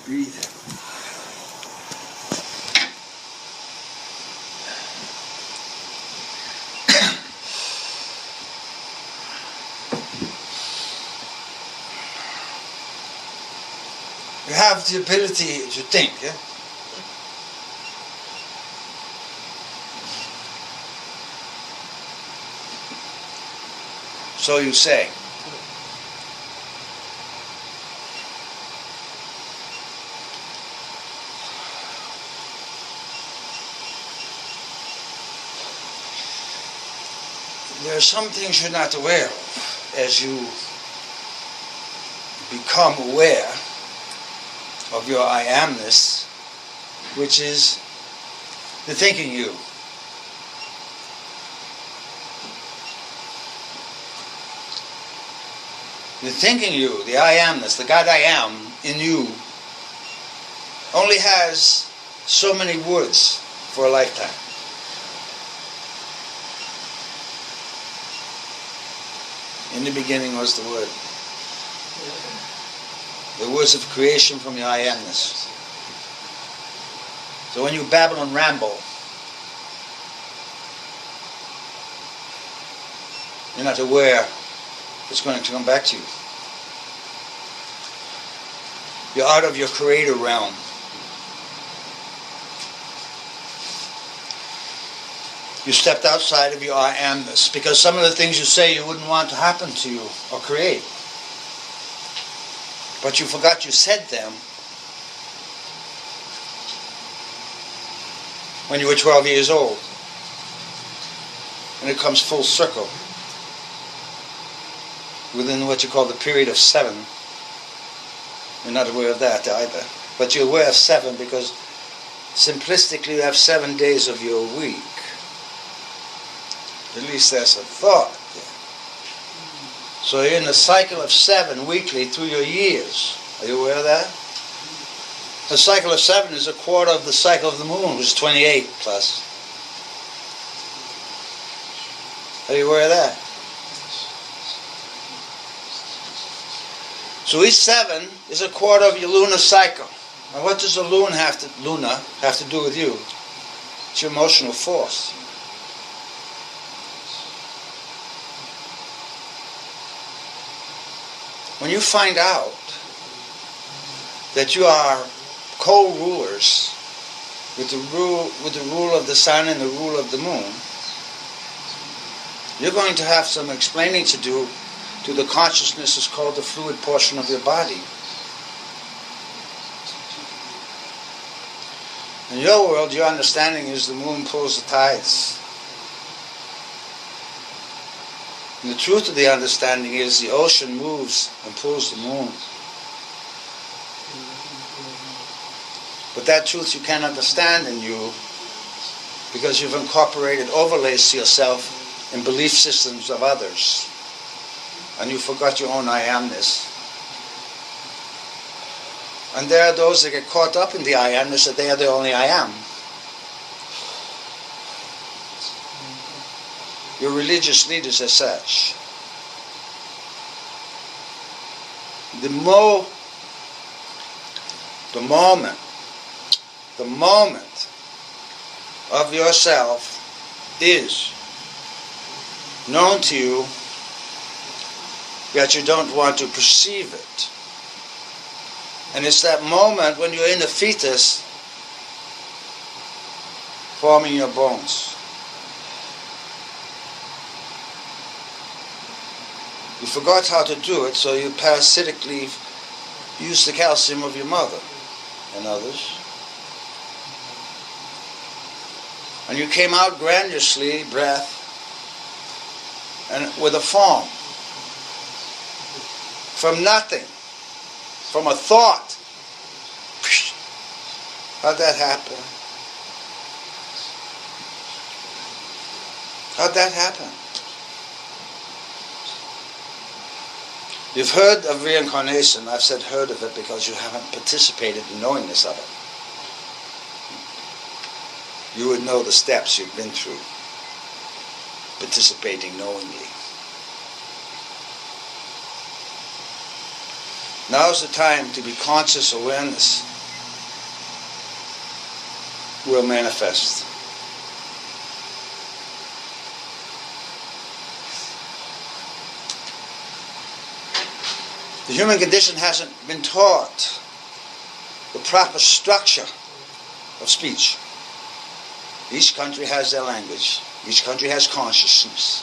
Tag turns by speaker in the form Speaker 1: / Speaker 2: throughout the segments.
Speaker 1: Breathe. You have the ability to think, yeah? So you say. There are some things you're not aware of as you become aware of your I amness, which is the thinking you. The thinking you, the I amness, the God I am in you, only has so many words for a lifetime. In the beginning was the Word. The words of creation from your I amness. So when you babble and ramble, you're not aware it's going to come back to you. You're out of your creator realm. You stepped outside of your I amness because some of the things you say you wouldn't want to happen to you or create. But you forgot you said them when you were 12 years old. And it comes full circle within what you call the period of 7. You're not aware of that either. But you're aware of 7 because simplistically you have 7 days of your week. At least that's a thought. So you're in the cycle of 7 weekly through your years. Are you aware of that? The cycle of 7 is a quarter of the cycle of the moon, which is 28 plus. Are you aware of that? So each 7 is a quarter of your lunar cycle. And what does the luna have to do with you? It's your emotional force. When you find out that you are co-rulers with the rule of the sun and the rule of the moon, you're going to have some explaining to do to the consciousness is called the fluid portion of your body. In your world, your understanding is the moon pulls the tides. And the truth of the understanding is the ocean moves and pulls the moon. But that truth you can't understand in you because you've incorporated overlays to yourself in belief systems of others. And you forgot your own I amness. And there are those that get caught up in the I amness that they are the only I am. Your religious leaders as such. The moment of yourself is known to you, yet you don't want to perceive it. And it's that moment when you're in the fetus forming your bones. You forgot how to do it, so you parasitically use the calcium of your mother and others. And you came out grandiosely, breath, and with a form. From nothing. From a thought. How'd that happen? How'd that happen? You've heard of reincarnation. I've said heard of it because you haven't participated in knowingness of it. You would know the steps you've been through, participating knowingly. Now's the time to be conscious awareness will manifest. The human condition hasn't been taught the proper structure of speech. Each country has their language. Each country has consciousness.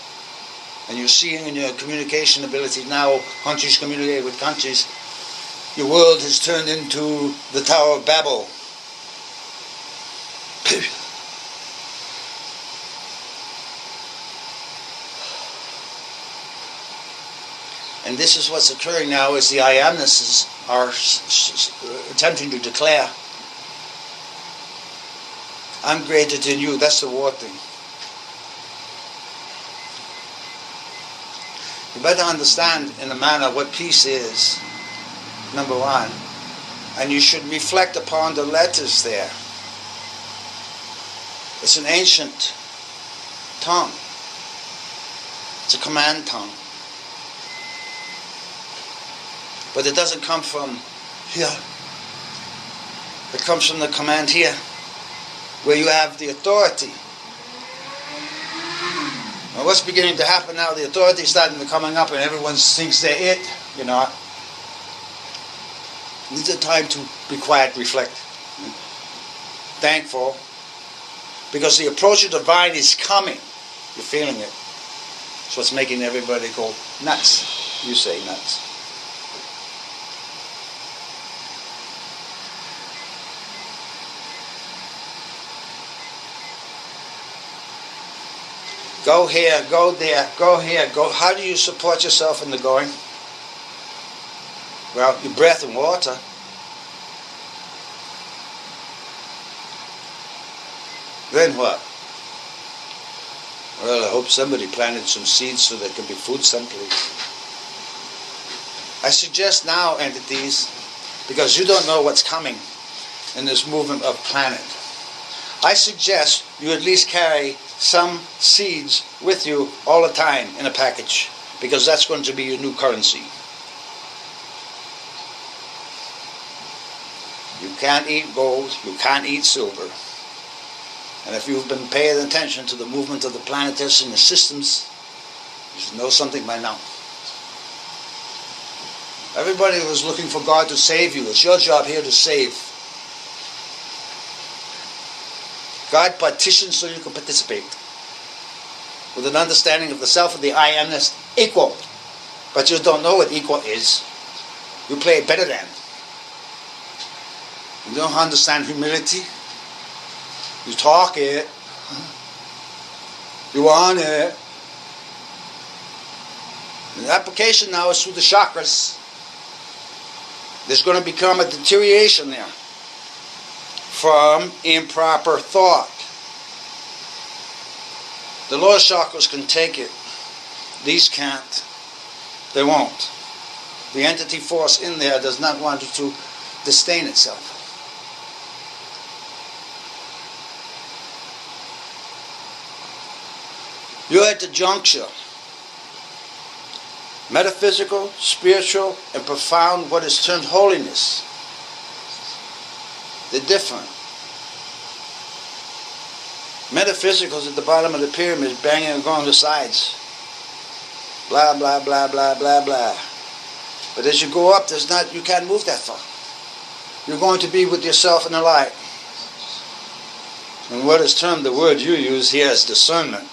Speaker 1: And you're seeing in your communication ability now, countries communicate with countries. Your world has turned into the Tower of Babel. And this is what's occurring now as the I amnesses are attempting to declare, I'm greater than you. That's the war thing. You better understand in a manner what peace is, number one. And you should reflect upon the letters there. It's an ancient tongue. It's a command tongue. But it doesn't come from here. It comes from the command here, where you have the authority. Now what's beginning to happen now, the authority is starting to coming up and everyone thinks they're it, you know. It's a time to be quiet, reflect. Thankful. Because the approach of the divine is coming. You're feeling it. It's what's making everybody go nuts. You say nuts. Go here, go there, go here, go. How do you support yourself in the going? Well, your breath and water. Then what? Well, I hope somebody planted some seeds so there can be food someplace. I suggest now, entities, because you don't know what's coming in this movement of planet, I suggest you at least carry some seeds with you all the time in a package, because that's going to be your new currency. You can't eat gold, you can't eat silver. And if you've been paying attention to the movement of the planets and the systems, you should know something by now. Everybody was looking for God to save you. It's your job here to save. God partitions so you can participate. With an understanding of the self and the I amness equal. But you don't know what equal is. You play it better than. You don't understand humility. You talk it. You want it. And the application now is through the chakras. There's going to become a deterioration there from improper thought. The lower chakras can take it. These can't. They won't. The entity force in there does not want it to disdain itself. You're at the juncture. Metaphysical, spiritual, and profound, what is termed holiness. They're different. Metaphysicals at the bottom of the pyramid, banging and going to the sides. Blah, blah, blah, blah, blah, blah. But as you go up, you can't move that far. You're going to be with yourself in the light. And what is termed, the word you use here is discernment.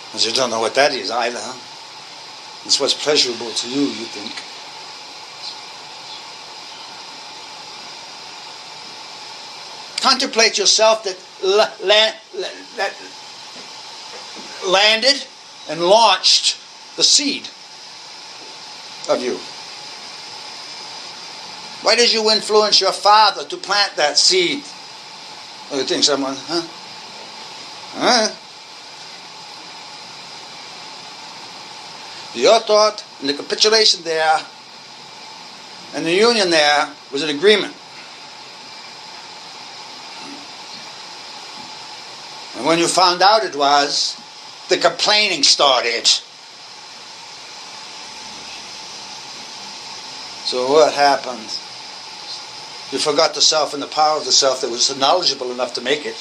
Speaker 1: Because you don't know what that is either. Huh? It's what's pleasurable to you, you think. Contemplate yourself that landed and launched the seed of you. Why did you influence your father to plant that seed? Oh, you think someone, huh? Huh? Your thought and the capitulation there and the union there was an agreement. And when you found out it was, the complaining started. So what happened? You forgot the self and the power of the self that was knowledgeable enough to make it.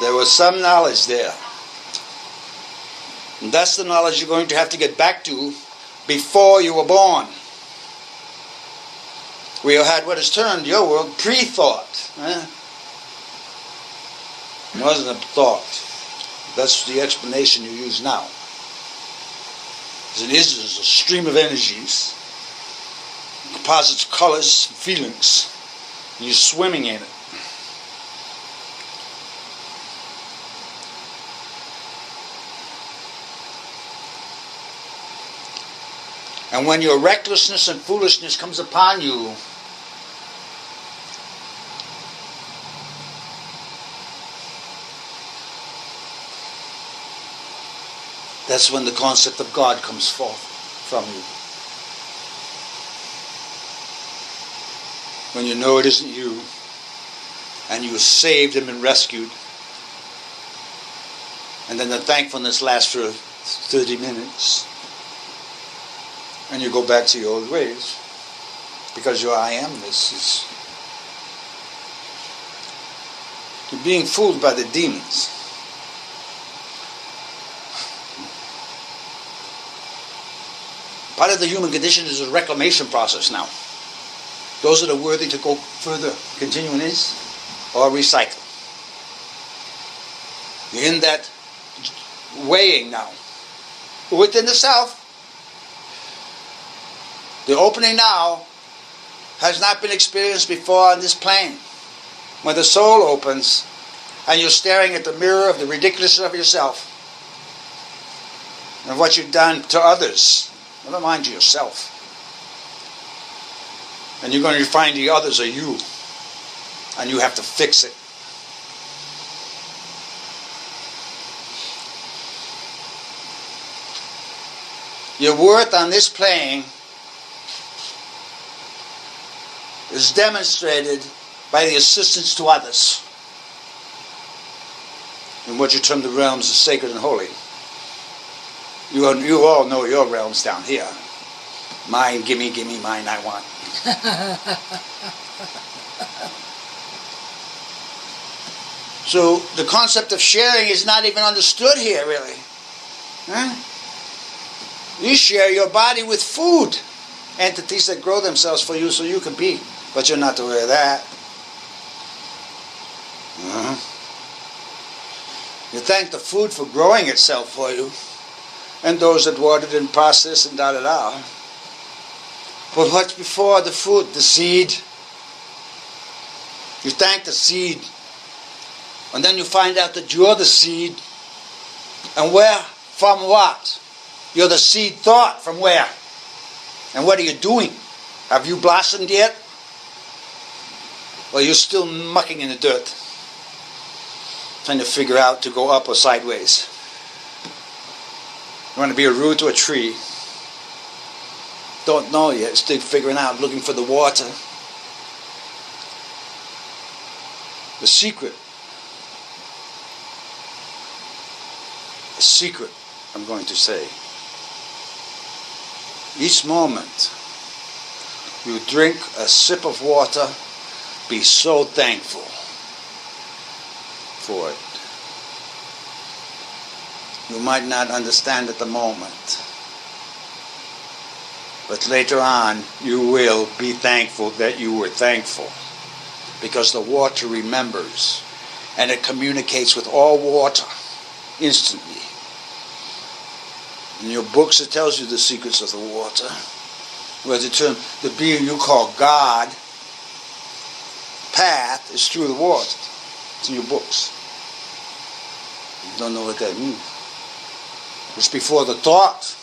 Speaker 1: There was some knowledge there. And that's the knowledge you're going to have to get back to before you were born. We had what is termed your world pre-thought. It wasn't a thought. That's the explanation you use now. As it is a stream of energies, composites, colors, feelings, and you're swimming in it. And when your recklessness and foolishness comes upon you, that's when the concept of God comes forth from you. When you know it isn't you, and you are saved and been rescued, and then the thankfulness lasts for 30 minutes, and you go back to your old ways, because your I amness is... You're being fooled by the demons. Part of the human condition is a reclamation process now. Those that are worthy to go further, continue in this, or recycle. You're in that weighing now. Within the self, the opening now has not been experienced before on this plane. When the soul opens, and you're staring at the mirror of the ridiculousness of yourself, and what you've done to others, never mind yourself. And you're going to find the others are you. And you have to fix it. Your worth on this plane is demonstrated by the assistance to others in what you term the realms of sacred and holy. You all know your realms down here. Mine, gimme, mine I want. So the concept of sharing is not even understood here, really. You share your body with food. Entities that grow themselves for you so you can be. But you're not aware of that. You thank the food for growing itself for you. And those that watered and processed and da-da-da. But what's before the food? The seed. You thank the seed. And then you find out that you're the seed. And where? From what? You're the seed thought. From where? And what are you doing? Have you blossomed yet? Or you're still mucking in the dirt? Trying to figure out to go up or sideways. You want to be a root or a tree? Don't know yet. Still figuring out, looking for the water. The secret. The secret, I'm going to say. Each moment you drink a sip of water, be so thankful for it. You might not understand at the moment, but later on you will be thankful that you were thankful, because the water remembers and it communicates with all water instantly. In your books it tells you the secrets of the water, where the being you call God path is through the water. It's in your books. You don't know what that means. It's before the thought.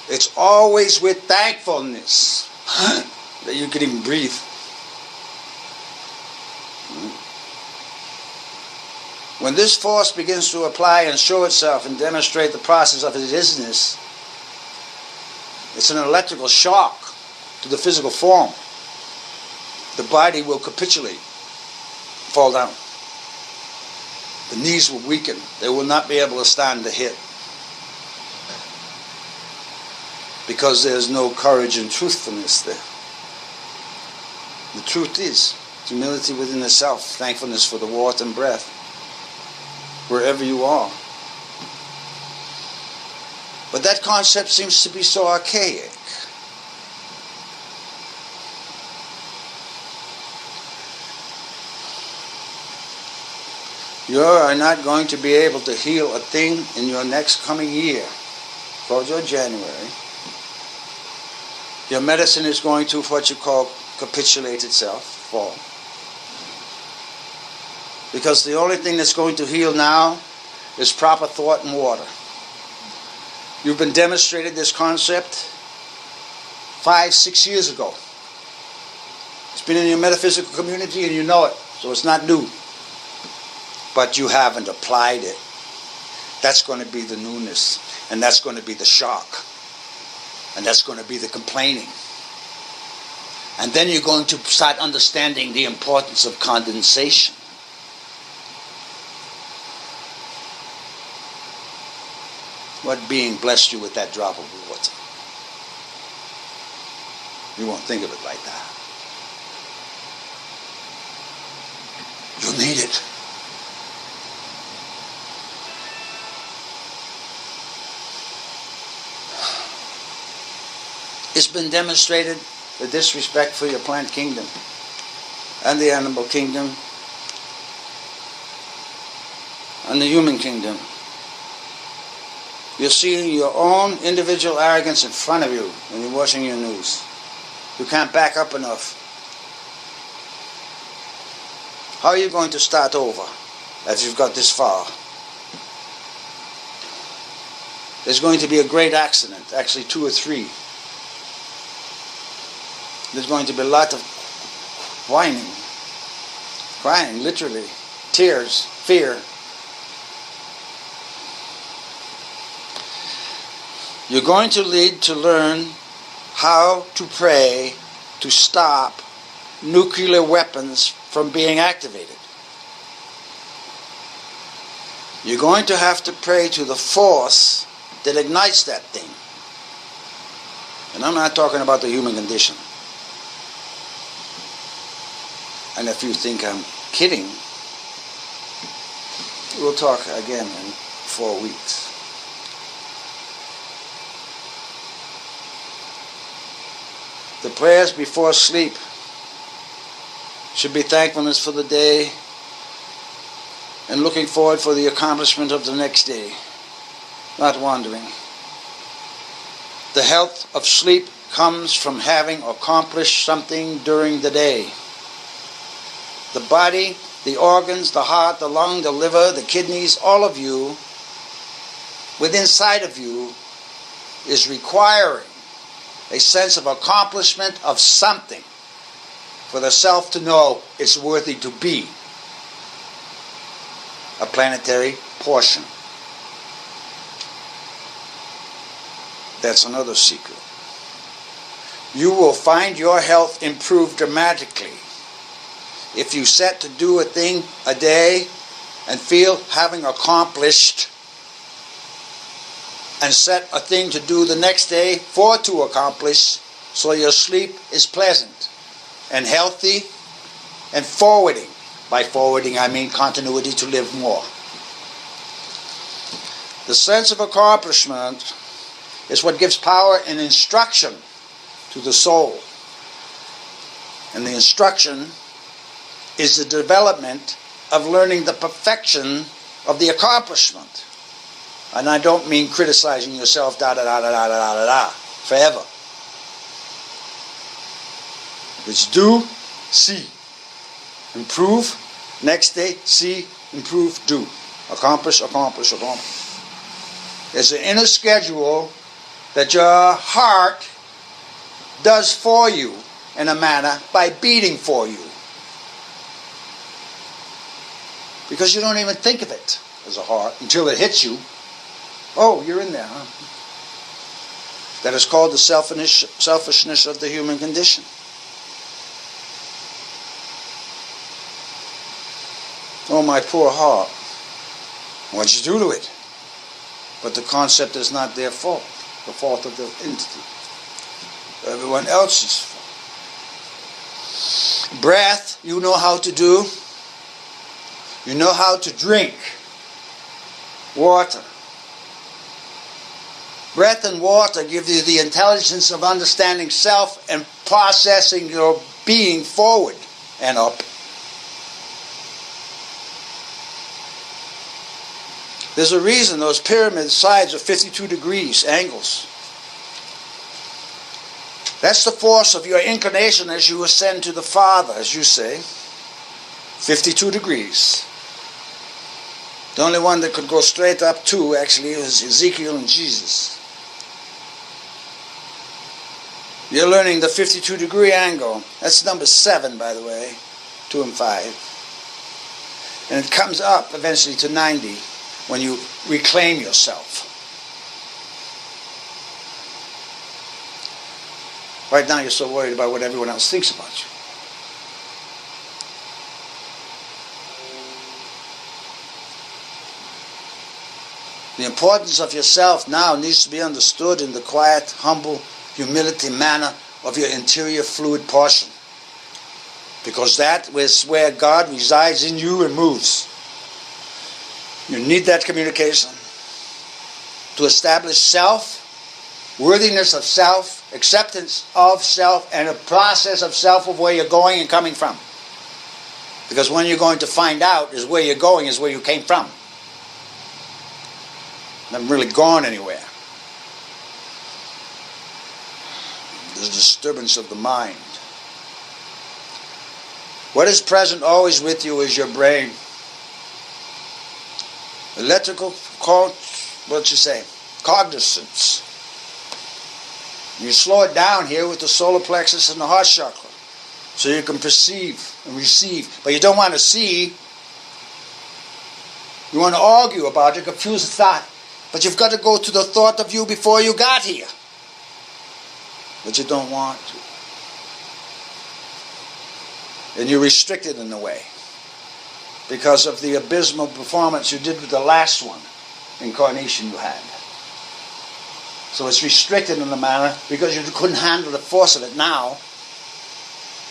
Speaker 1: It's always with thankfulness that you can even breathe. When this force begins to apply and show itself and demonstrate the process of its isness, it's an electrical shock to the physical form. The body will capitulate, fall down. The knees will weaken. They will not be able to stand the hit. because there's no courage and truthfulness there. The truth is humility within the self, thankfulness for the warmth and breath, wherever you are. But that concept seems to be so archaic. You are not going to be able to heal a thing in your next coming year, towards your January. Your medicine is going to what you call capitulate itself, fall. Because the only thing that's going to heal now is proper thought and water. You've been demonstrated this concept 5-6 years ago. It's been in your metaphysical community and you know it, so it's not new. But you haven't applied it. That's going to be the newness, and that's going to be the shock, and that's going to be the complaining. And then you're going to start understanding the importance of condensation. What being blessed you with that drop of water? You won't think of it like that. You'll need it. It's been demonstrated, the disrespect for your plant kingdom and the animal kingdom and the human kingdom. You're seeing your own individual arrogance in front of you when you're watching your news. You can't back up enough. How are you going to start over as you've got this far? There's going to be a great accident, actually 2 or 3. There's going to be a lot of whining, crying, literally, tears, fear. You're going to need to learn how to pray to stop nuclear weapons from being activated. You're going to have to pray to the force that ignites that thing. And I'm not talking about the human condition. And if you think I'm kidding, we'll talk again in 4 weeks. The prayers before sleep should be thankfulness for the day and looking forward for the accomplishment of the next day, not wandering. The health of sleep comes from having accomplished something during the day. The body, the organs, the heart, the lung, the liver, the kidneys, all of you, within inside of you, is requiring a sense of accomplishment of something for the self to know it's worthy to be a planetary portion. That's another secret. You will find your health improve dramatically if you set to do a thing a day and feel having accomplished, and set a thing to do the next day for to accomplish, so your sleep is pleasant and healthy and forwarding. By forwarding I mean continuity to live more. The sense of accomplishment is what gives power and instruction to the soul. And the instruction is the development of learning the perfection of the accomplishment. And I don't mean criticizing yourself forever. It's do, see. Improve, next day, see, improve, do. Accomplish, accomplish, accomplish. There's an inner schedule that your heart does for you in a manner by beating for you. Because you don't even think of it as a heart until it hits you. Oh, you're in there, huh? That is called the selfishness of the human condition. Oh, my poor heart. What'd you do to it? But the concept is not their fault. the fault of the entity. Everyone else's fault. Breath, you know how to do. You know how to drink water. Breath and water give you the intelligence of understanding self and processing your being forward and up. There's a reason those pyramid sides are 52 degrees angles. That's the force of your inclination as you ascend to the Father, as you say. 52 degrees. The only one that could go straight up to, actually, was Ezekiel and Jesus. You're learning the 52-degree angle. That's number 7, by the way. 2 and 5. And it comes up eventually to 90 when you reclaim yourself. Right now you're so worried about what everyone else thinks about you. The importance of yourself now needs to be understood in the quiet, humble, humility manner of your interior fluid portion. Because that is where God resides in you and moves. You need that communication to establish self, worthiness of self, acceptance of self, and a process of self of where you're going and coming from. Because when you're going to find out is where you're going is where you came from. You haven't really gone anywhere. There's a disturbance of the mind. What is present always with you is your brain. Electrical, cognizance. You slow it down here with the solar plexus and the heart chakra, so you can perceive and receive. But you don't want to see. You want to argue about it, confuse the thought. But you've got to go to the thought of you before you got here. But you don't want to. And you're restricted in a way because of the abysmal performance you did with the last one incarnation you had. So it's restricted in a manner because you couldn't handle the force of it now.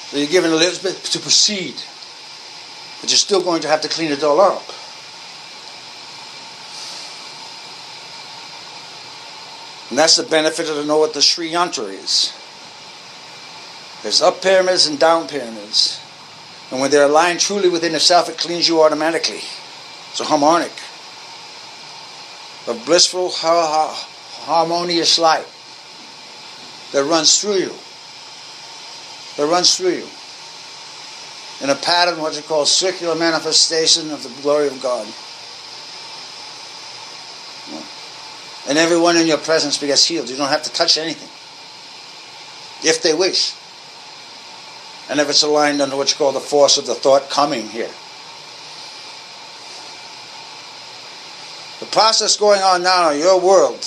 Speaker 1: So you're given a little bit to proceed. But you're still going to have to clean it all up. And that's the benefit of to know what the Sri Yantra is. There's up pyramids and down pyramids. And when they're aligned truly within itself, it cleans you automatically. It's a harmonic of blissful, harmonious light that runs through you. That runs through you. In a pattern, what they call circular manifestation of the glory of God. And everyone in your presence gets healed. You don't have to touch anything. If they wish. And if it's aligned under what you call the force of the thought coming here. The process going on now in your world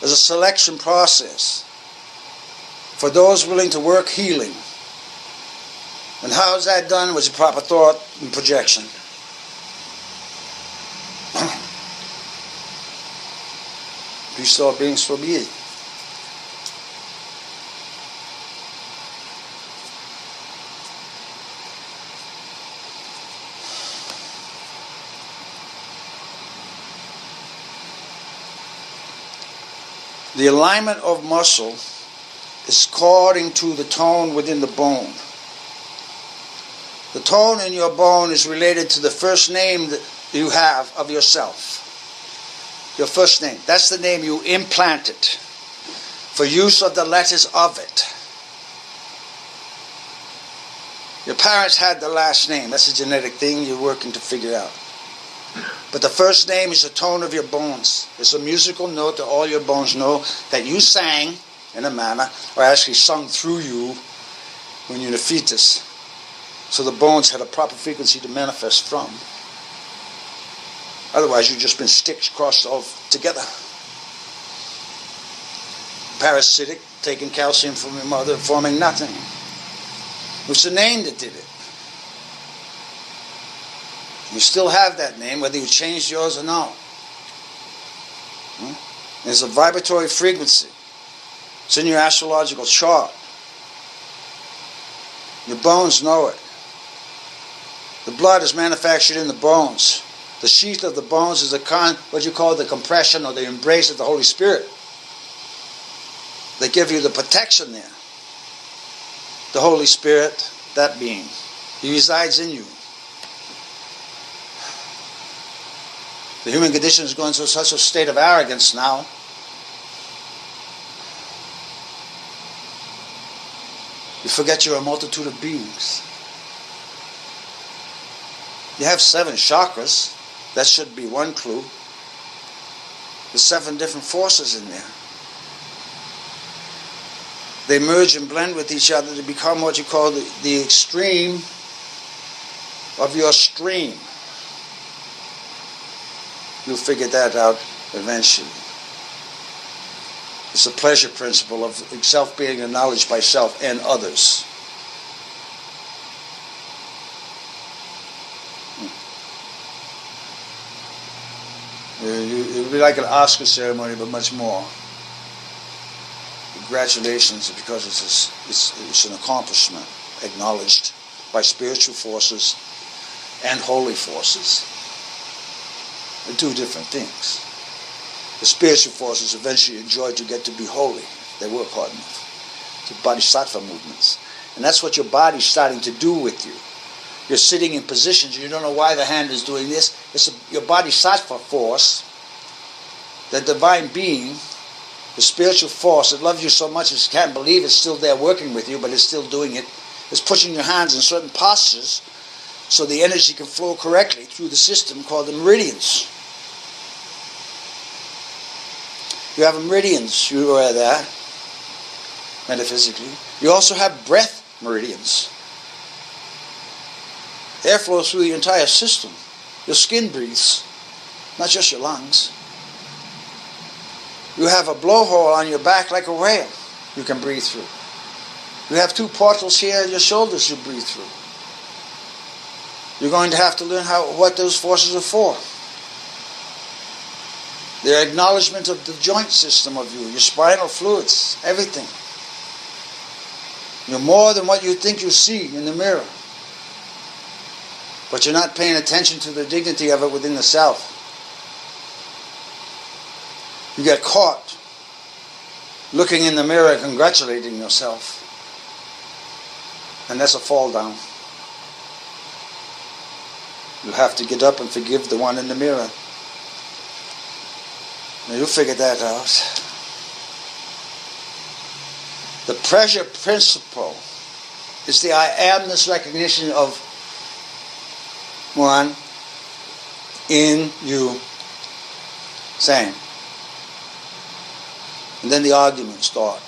Speaker 1: is a selection process for those willing to work healing. And how is that done? With proper thought and projection. Peace all beings, so be it. The alignment of muscle is according to the tone within the bone. The tone in your bone is related to the first name that you have of yourself. Your first name. That's the name you implanted for use of the letters of it. Your parents had the last name. That's a genetic thing you're working to figure out. But the first name is the tone of your bones. It's a musical note that all your bones know that you sang in a manner, or actually sung through you when you're in a fetus. So the bones had a proper frequency to manifest from. Otherwise, you've just been sticks crossed all together. Parasitic, taking calcium from your mother, forming nothing. It was the name that did it. You still have that name, whether you changed yours or not. It's a vibratory frequency. It's in your astrological chart. Your bones know it. The blood is manufactured in the bones. The sheath of the bones is what you call the compression or the embrace of the Holy Spirit. They give you the protection there. The Holy Spirit, that being, He resides in you. The human condition is going through such a state of arrogance now. You forget you're a multitude of beings. You have 7 chakras. That should be one clue. There's 7 different forces in there. They merge and blend with each other to become what you call the extreme of your stream. You'll figure that out eventually. It's the pleasure principle of self being acknowledged by self and others. It would be like an Oscar ceremony, but much more. Congratulations, because it's an accomplishment acknowledged by spiritual forces and holy forces. They're 2 different things. The spiritual forces eventually enjoy to get to be holy. They work hard enough. The bodhisattva movements. And that's what your body's starting to do with you. You're sitting in positions, and you don't know why the hand is doing this. It's your bodhisattva force, the divine being, the spiritual force that loves you so much that you can't believe it's still there working with you, but it's still doing it. It's pushing your hands in certain postures so the energy can flow correctly through the system called the meridians. You have meridians, you are there, metaphysically. You also have breath meridians. Air flows through the entire system. Your skin breathes, not just your lungs. You have a blowhole on your back like a whale you can breathe through. You have 2 portals here at your shoulders you breathe through. You're going to have to learn what those forces are for. They're acknowledgement of the joint system of you, your spinal fluids, everything. You're more than what you think you see in the mirror. But you're not paying attention to the dignity of it within the self. You get caught looking in the mirror and congratulating yourself. And that's a fall down. You have to get up and forgive the one in the mirror. Now you'll figure that out. The pressure principle is the I amness recognition of one in you. Same. And then the arguments start.